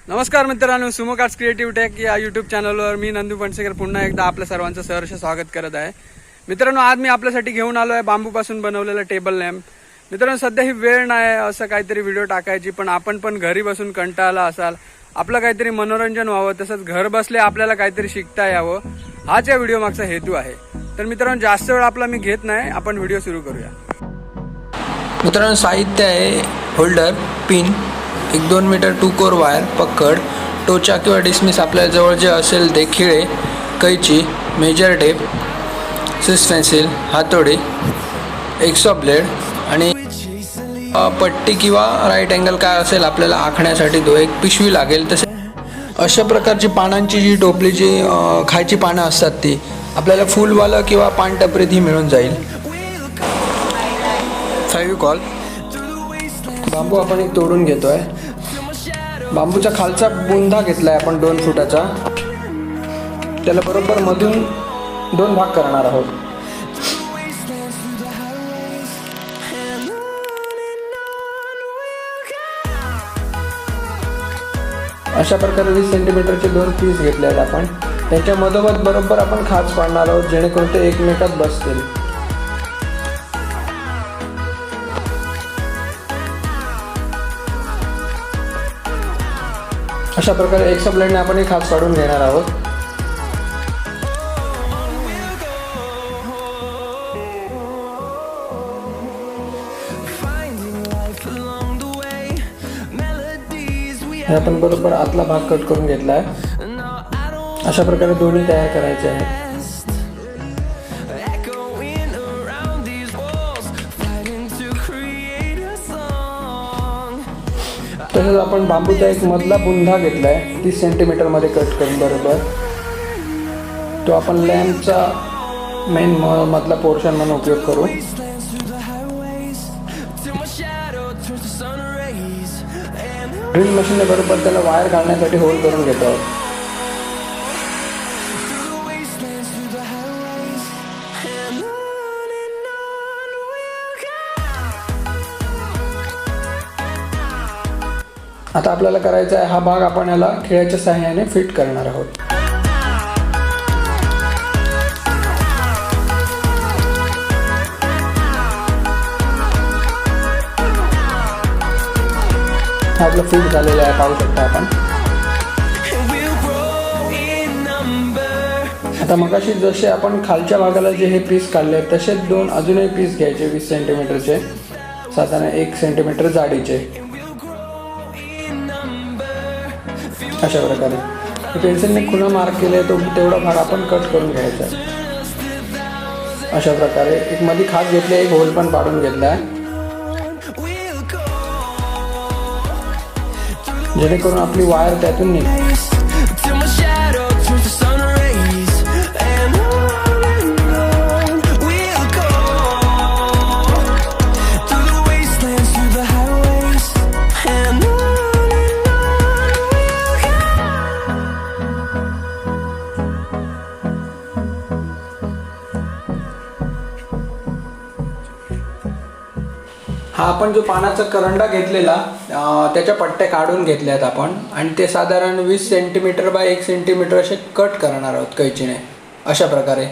नमस्कार मित्रांनो, Sumo cards creative take या यूट्यूब चॅनलवर मी नंदू फणसेकर पुन्हा एकदा आपल्या सर्वांचं सहर्ष स्वागत करत आहे. मित्रांनो, आज मी आपल्यासाठी घेऊन आलो आहे बांबूपासून बनवलेला टेबल लॅम्प. मित्रांनो, सध्या ही वेळ नाही असं काहीतरी व्हिडिओ टाकायची, पण आपण पण घरी बसून कंटाळला असाल, आपलं काहीतरी मनोरंजन व्हावं, तसंच घर बसले आपल्याला काहीतरी शिकता यावं, हाच या व्हिडिओ मागचा हेतू आहे. तर मित्रांनो, जास्त वेळ आपला मी घेत नाही, आपण व्हिडिओ सुरू करूया. मित्रांनो, साहित्य आहे holder, pin, 1-2 meter 2 core wire, पकड, टोचा किंवा डिस्मिस आपल्या जवळ जे असेल ते, खिळे, कैची, मेजर टेप, सिस पेन्सिल, हातोडी, एक्सॉ ब्लेड आणि पट्टी किंवा राईट अँगल काय असेल आपल्याला आखण्यासाठी तो एक पिशवी लागेल. तसे अशा प्रकारची पानांची जी टोपलीची खायची पानं असतात ती आपल्याला फुलवालं किंवा पानटपरीत ही मिळून जाईल. फेविकॉल, बांबू आपण एक तोडून घेतोय. बांबूचा खालचा बुंदा घेतलाय आपण 2 फुटाचा. त्याला बरोबर मधून 2 भाग करणार आहोत. अशा प्रकारे 20 सेंटीमीटरचे 2 पीस घेतले आहेत आपण. त्याच्या मधोमध बरोबर आपण खाच पाडणार आहोत, जेणेकरून ते एकमेकात बसतील. अशा प्रकारे एक्सॉ ब्लेडने आपण एक खाच पाडून घेणार आहोत. हे आपण बरोबर आतला भाग कट करून घेतला आहे. अशा प्रकारे दोन्ही तयार करायचे आहेत. तसंच आपण बांबूचा एक मधला बुंदा घेतला आहे 30 सेंटीमीटरमध्ये कट करून बरोबर. तो आपण लॅम्पचा मेन मधला पोर्शन म्हणून उपयोग करू. ड्रिल मशीनने बरोबर त्याला वायर घालण्यासाठी होल्ड करून घेतो आहोत. आता आपल्याला करायचा आहे हा भाग आपण याला खिळ्याच्या सहाय्याने फिट करणार आहोत. हा आपला फिट झालेला आहे, पाहू शकता आपण. आता मगाशी जसे आपण खालच्या भागाला जे हे पीस काढले तसेच 2 अजूनही पीस घ्यायचे 20 सेंटीमीटरचे, साधारण 1 सेंटीमीटर जाडीचे. अशा प्रकारे पेन्सिलने खुणा मार्क केले तो तेवढा भाग आपण कट करून घ्यायचा. अशा प्रकारे एक मध्ये खाच घेतले, एक होल पण पाडून घेतला, जेणेकरून आपली वायर त्यातून निघेल. हा आपण जो पानाचा करंडा घेतलेला त्याच्या पट्ट्या काढून घेतल्यात आपण, आणि ते साधारण 20 सेंटीमीटर बाय 1 सेंटीमीटर असे कट करणार आहोत कैचीने. अशा प्रकारे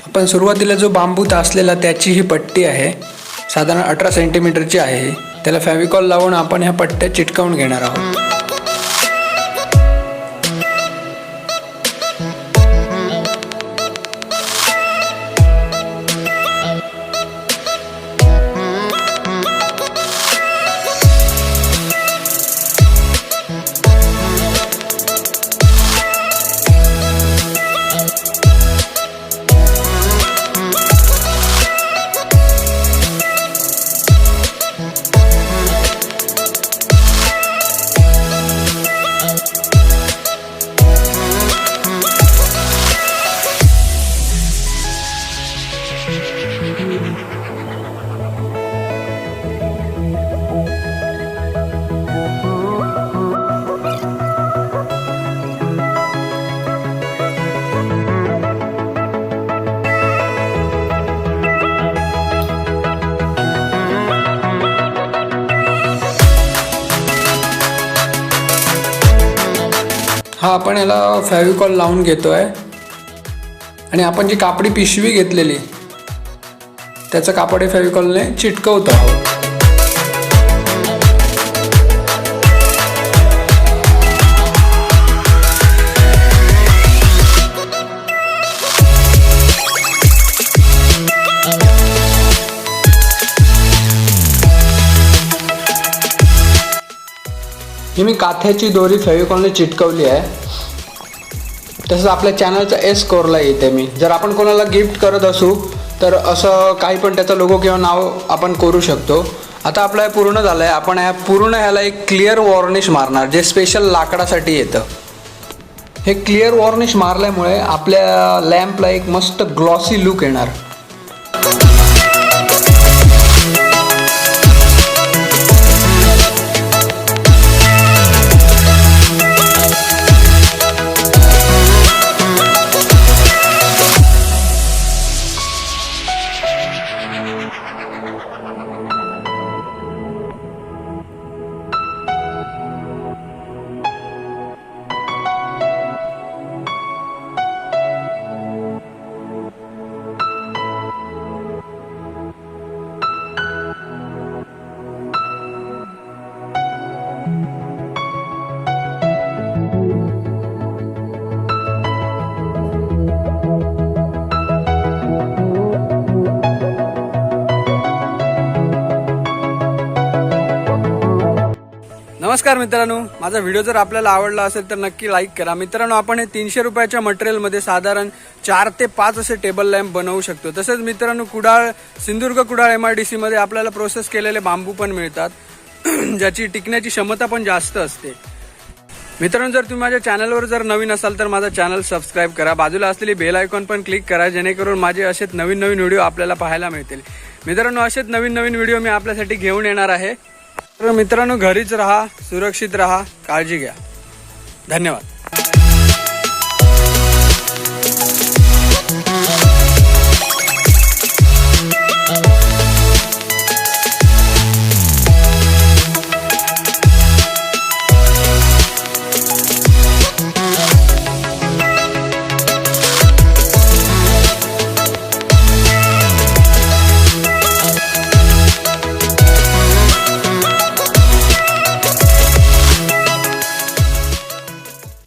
आपण सुरुवातीला जो बांबू तासलेला त्याची ही पट्टी आहे, साधारण 18 सेंटीमीटरची आहे. त्याला फेविकॉल लावून आपण ह्या पट्ट्या चिटकवून घेणार आहोत. हा आपण याला फेविकॉल लावून घेतोय आणि आपण जी कापडी पिशवी घेतलेली त्याचं कापड फेविकॉलने चिटकवतो आहोत. ही मी काथ्याची दोरी फेविकॉलने चिटकवली आहे. तसंच आपल्या चॅनलचा एस कोरला येते मी. जर आपण कोणाला गिफ्ट करत असू तर असं काही पण त्याचा लोगो किंवा नाव आपण करू शकतो. आता आपलं हे पूर्ण झालं आहे. आपण ह्याला एक क्लिअर वॉर्निश मारणार जे स्पेशल लाकडासाठी येतं. हे क्लिअर वॉर्निश मारल्यामुळे आपल्या लॅम्पला एक मस्त ग्लॉसी लुक येणार. नमस्कार मित्रांनो, माझा व्हिडिओ जर आपल्याला आवडला असेल तर नक्की लाईक करा. मित्रांनो, आपण हे 300 रुपयाच्या मटेरियलमध्ये साधारण 4 ते 5 असे टेबल लॅम्प बनवू शकतो. तसेच मित्रांनो, सिंधुदुर्ग कुडाळ MIDC मध्ये आपल्याला प्रोसेस केलेले बांबू पण मिळतात ज्याची टिकण्याची क्षमता पण जास्त असते. मित्रांनो, जर तुम्ही माझ्या चॅनलवर जर नवीन असाल तर माझा चॅनल सबस्क्राईब करा. बाजूला असलेली बेल आयकॉन पण क्लिक करा जेणेकरून माझे असेच नवीन व्हिडिओ आपल्याला पाहायला मिळतील. मित्रांनो, असेच नवीन व्हिडिओ मी आपल्यासाठी घेऊन येणार आहे. तर मित्रांनो, घरीच राहा, सुरक्षित राहा, काळजी घ्या. धन्यवाद.